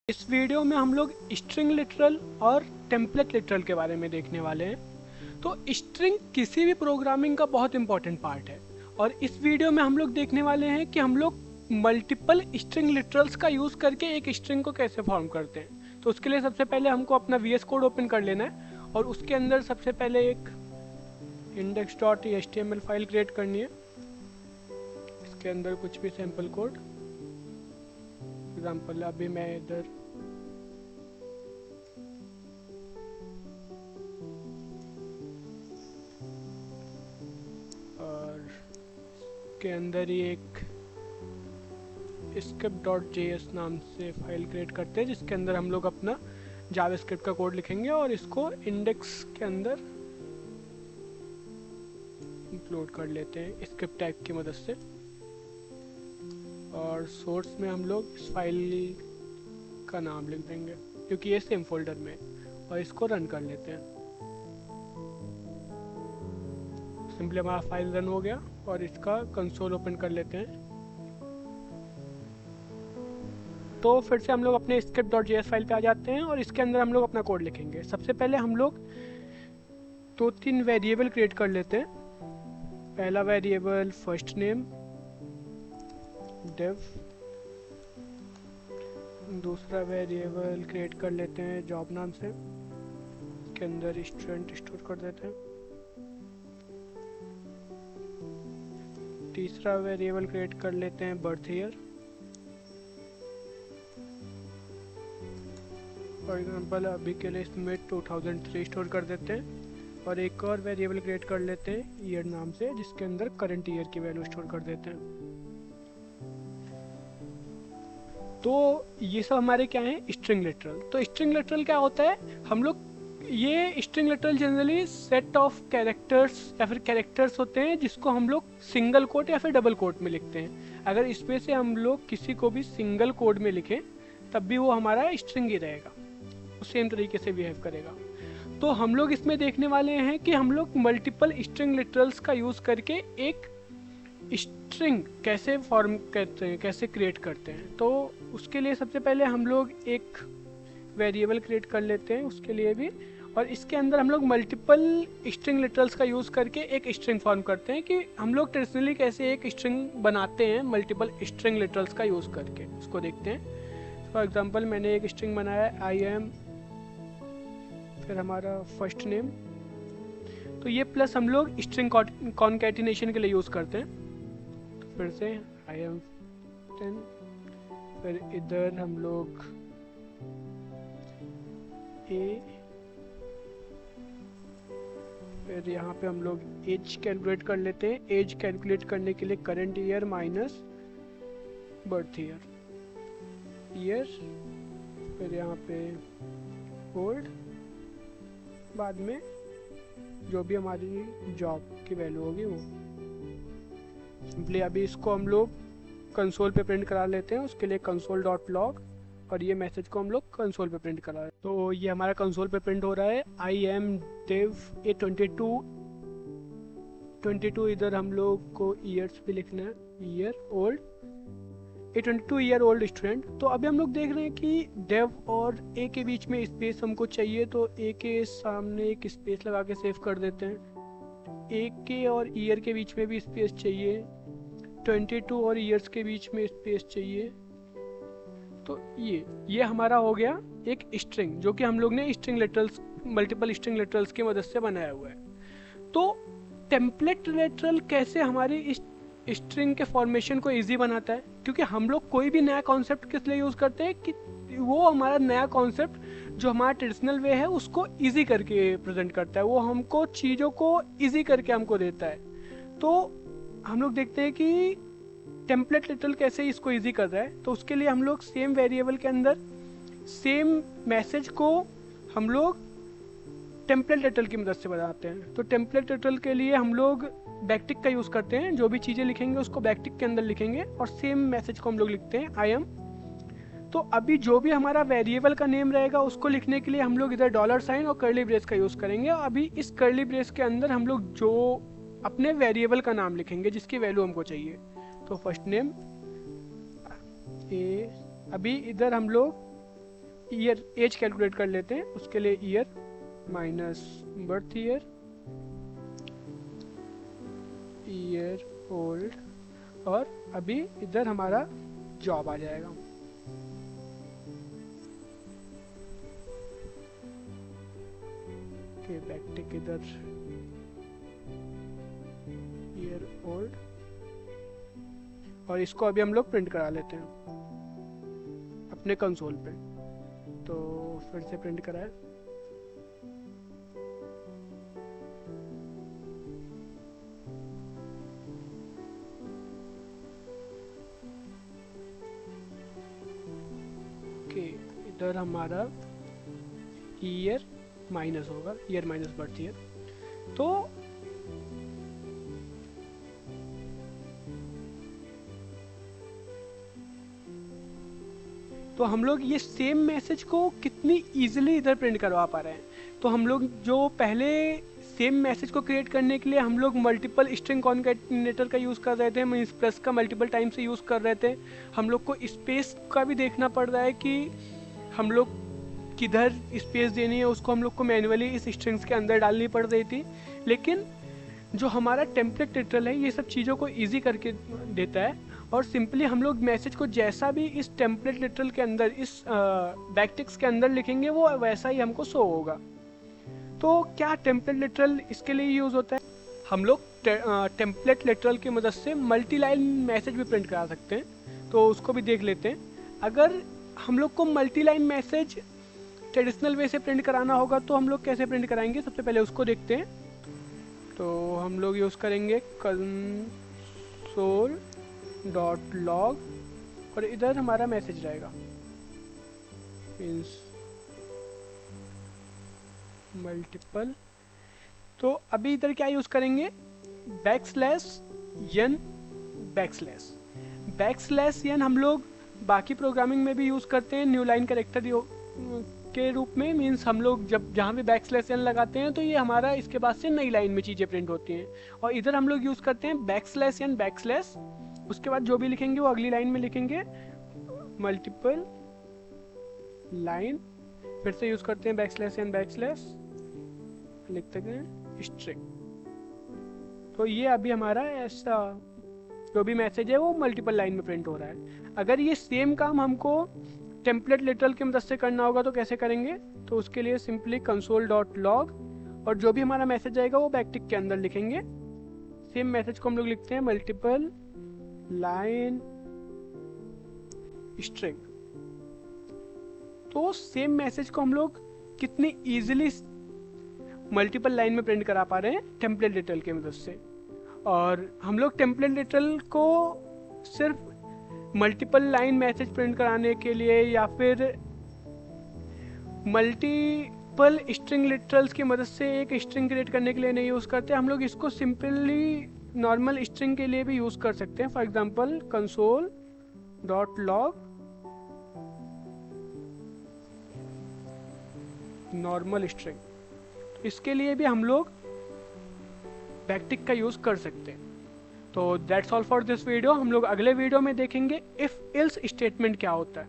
इस वीडियो में हम लोग स्ट्रिंग लिटरल और टेम्पलेट लिटरल के बारे में देखने वाले हैं। तो स्ट्रिंग किसी भी प्रोग्रामिंग का बहुत इंपॉर्टेंट पार्ट है और इस वीडियो में हम लोग देखने वाले हैं कि हम लोग मल्टीपल स्ट्रिंग लिटरल्स का यूज़ करके एक स्ट्रिंग को कैसे फॉर्म करते हैं। तो उसके लिए सबसे पहले हमको अपना VS कोड ओपन कर लेना है और उसके अंदर सबसे पहले एक index.html फाइल क्रिएट करनी है। इसके अंदर कुछ भी सैम्पल कोड, एग्जाम्पल अभी मैं इधर और के अंदर ही एक skip.js नाम से फाइल क्रिएट करते हैं जिसके अंदर हम लोग अपना जावास्क्रिप्ट का कोड लिखेंगे और इसको इंडेक्स के अंदर इंक्लूड कर लेते हैं स्क्रिप्ट टैग की मदद से। और सोर्स में हम लोग इस फाइल का नाम लिख देंगे क्योंकि ये सेम फोल्डर में, और इसको रन कर लेते हैं। सिंपली हमारा फाइल रन हो गया और इसका कंसोल ओपन कर लेते हैं। तो फिर से हम लोग अपने script.js फाइल पे आ जाते हैं और इसके अंदर हम लोग अपना कोड लिखेंगे। सबसे पहले हम लोग 2-3 वेरिएबल क्रिएट कर लेते हैं। पहला वेरिएबल फर्स्ट नेम dev, दूसरा वेरिएबल क्रिएट कर लेते हैं जॉब नाम से, इसके अंदर स्टूडेंट स्टोर कर देते हैं। तीसरा वेरिएबल क्रिएट कर लेते हैं बर्थ ईयर, फॉर एग्जांपल अभी के लिए इसमें 2003 स्टोर कर देते हैं। और एक और वेरिएबल क्रिएट कर लेते हैं ईयर नाम से जिसके अंदर करंट ईयर की वैल्यू स्टोर कर देते हैं। तो ये सब हमारे क्या है, स्ट्रिंग लिटरल। तो स्ट्रिंग लिटरल क्या होता है, हम लोग ये string literal generally set of characters या फिर कैरेक्टर्स होते हैं जिसको हम लोग सिंगल कोट या फिर डबल कोट में लिखते हैं। अगर इसमें से हम लोग किसी को भी सिंगल कोड में लिखें तब भी वो हमारा स्ट्रिंग ही रहेगा, वो सेम तरीके से बिहेव करेगा। तो हम लोग इसमें देखने वाले हैं कि हम लोग मल्टीपल स्ट्रिंग लिटरल्स का यूज़ करके एक स्ट्रिंग कैसे फॉर्म करते हैं, कैसे क्रिएट करते हैं। तो उसके लिए सबसे पहले हम लोग एक वेरिएबल क्रिएट कर लेते हैं उसके लिए भी, और इसके अंदर हम लोग मल्टीपल स्ट्रिंग लिटरल्स का यूज़ करके एक स्ट्रिंग फॉर्म करते हैं कि हम लोग ट्रेडिशनली कैसे एक स्ट्रिंग बनाते हैं मल्टीपल स्ट्रिंग लिटरल्स का यूज़ करके। उसको देखते हैं। फॉर एग्जांपल मैंने एक स्ट्रिंग बनाया है आई एम, फिर हमारा फर्स्ट नेम। तो ये प्लस हम लोग स्ट्रिंग कॉन्कैटिनेशन के लिए यूज़ करते हैं। तो फिर से आई एम 10, फिर इधर हम लोग ए, फिर यहाँ पे हम लोग एज कैलकुलेट कर लेते हैं। एज कैलकुलेट करने के लिए current year minus birth year, फिर यहाँ पे ओल्ड, बाद में जो भी हमारी जॉब की वैल्यू होगी वो। सिंपली अभी इसको हम लोग कंसोल पे प्रिंट करा लेते हैं। उसके लिए console.log और ये मैसेज को हम लोग कंसोल पे प्रिंट करा रहे हैं। तो ये हमारा कंसोल पे प्रिंट हो रहा है आई एम dev ए 22 इधर हम लोग को ईयर्स भी लिखना है, ईयर ओल्ड, ए 22 ईयर ओल्ड स्टूडेंट। तो अभी हम लोग देख रहे हैं कि डेव और ए के बीच में स्पेस हमको चाहिए, तो ए के सामने एक स्पेस लगा के सेव कर देते हैं। ए के और ईयर के बीच में भी स्पेस चाहिए, 22 और ईयर्स के बीच में स्पेस चाहिए। तो ये हमारा हो गया एक स्ट्रिंग जो कि हम लोग ने string literals, multiple string literals की मदद से बनाया हुआ है। तो टेम्पलेट लिटरल कैसे हमारी इस स्ट्रिंग के फॉर्मेशन को इजी बनाता है, क्योंकि हम लोग कोई भी नया कॉन्सेप्ट किस लिए यूज़ करते हैं कि वो हमारा नया कॉन्सेप्ट जो हमारा ट्रेडिशनल वे है उसको इजी करके प्रेजेंट करता है, वो हमको चीज़ों को इजी करके हमको देता है। तो हम लोग देखते हैं कि टेम्पलेट लिटरल कैसे इसको इजी कर रहा है। तो उसके लिए हम लोग सेम वेरिएबल के अंदर सेम मैसेज को हम लोग टेम्पलेट लिटरल की मदद से बनाते हैं। तो टेम्पलेट लिटरल के लिए हम लोग बैकटिक का यूज़ करते हैं। जो भी चीज़ें लिखेंगे उसको बैकटिक के अंदर लिखेंगे और सेम मैसेज को हम लोग लिखते हैं आई एम। तो अभी जो भी हमारा वेरिएबल का नेम रहेगा उसको लिखने के लिए हम लोग इधर $साइन और कर्ली ब्रेस का यूज़ करेंगे। अभी इस कर्ली ब्रेस के अंदर हम लोग जो अपने वेरिएबल का नाम लिखेंगे जिसकी वैल्यू हमको चाहिए। तो फर्स्ट नेम ए, अभी इधर हम लोग ईयर एज कैलकुलेट कर लेते हैं। उसके लिए year minus birth year old, और अभी इधर हमारा जॉब आ जाएगा। ओके, बैकटिक इधर ईयर ओल्ड, और इसको अभी हम लोग प्रिंट करा लेते हैं अपने कंसोल पे। तो फिर से प्रिंट कराए। ओके, इधर हमारा ईयर माइनस होगा, ईयर माइनस बर्थ ईयर। तो हम लोग ये सेम मैसेज को कितनी इजीली इधर प्रिंट करवा पा रहे हैं। तो हम लोग जो पहले सेम मैसेज को क्रिएट करने के लिए हम लोग मल्टीपल स्ट्रिंग कॉन्कैटिनेटर का यूज़ कर रहे थे, मीन्स प्लस का मल्टीपल टाइम से यूज़ कर रहे थे। हम लोग को स्पेस का भी देखना पड़ रहा है कि हम लोग किधर स्पेस देनी है, उसको हम लोग को मैन्युअली इस स्ट्रिंग्स के अंदर डालनी पड़ रही थी। लेकिन जो हमारा टेम्पलेट लिटरल है ये सब चीज़ों को ईजी करके देता है, और सिंपली हम लोग मैसेज को जैसा भी इस टेम्पलेट लिटरल के अंदर, इस बैकटिक्स के अंदर लिखेंगे वो वैसा ही हमको शो होगा। तो क्या टेम्पलेट लिटरल इसके लिए यूज़ होता है? हम लोग टेम्पलेट लिटरल की मदद से मल्टी लाइन मैसेज भी प्रिंट करा सकते हैं। तो उसको भी देख लेते हैं। अगर हम लोग को multi line message traditional way से प्रिंट कराना होगा तो हम लोग कैसे प्रिंट कराएंगे, सबसे पहले उसको देखते हैं। तो हम लोग यूज़ करेंगे कंसोल डॉट लॉग, और इधर हमारा मैसेज रहेगा मीन्स मल्टीपल। तो अभी इधर क्या यूज़ करेंगे, बैकस्लैश एन हम लोग बाकी प्रोग्रामिंग में भी यूज़ करते हैं न्यू लाइन कैरेक्टर के रूप में। मीन्स हम लोग जब जहाँ भी बैकस्लैश एन लगाते हैं तो ये हमारा इसके बाद से नई लाइन में चीज़ें प्रिंट होती हैं। और इधर हम लोग यूज़ करते हैं बैकस्लैश एन बैकस्लैश, उसके बाद जो भी लिखेंगे वो अगली लाइन में लिखेंगे मल्टीपल लाइन। फिर से यूज़ करते हैं बैकस्लैश एन बैकस्लैश, लिखते हैं स्ट्रिंग। तो ये अभी हमारा ऐसा जो भी मैसेज है वो मल्टीपल लाइन में प्रिंट हो रहा है। अगर ये सेम काम हमको टेम्पलेट लिटरल की मदद से करना होगा तो कैसे करेंगे, तो उसके लिए सिंपली कंसोल डॉट लॉग, और जो भी हमारा मैसेज आएगा वो बैकटिक के अंदर लिखेंगे। सेम मैसेज को हम लोग लिखते हैं मल्टीपल लाइन स्ट्रिंग। तो सेम मैसेज को हम लोग कितनी इजीली मल्टीपल लाइन में प्रिंट करा पा रहे हैं टेम्पलेट लिटरल की मदद से। और हम लोग टेम्पलेट लिटरल को सिर्फ मल्टीपल लाइन मैसेज प्रिंट कराने के लिए या फिर मल्टीपल स्ट्रिंग लिटरल्स की मदद से एक स्ट्रिंग क्रिएट करने के लिए नहीं यूज़ करते। हम लोग इसको सिंपली नॉर्मल स्ट्रिंग के लिए भी यूज़ कर सकते हैं। For example console dot log normal string, तो इसके लिए भी हम लोग बैकटिक का यूज़ कर सकते हैं। तो that's all for this video. हम लोग अगले वीडियो में देखेंगे इफ एल्स स्टेटमेंट क्या होता है।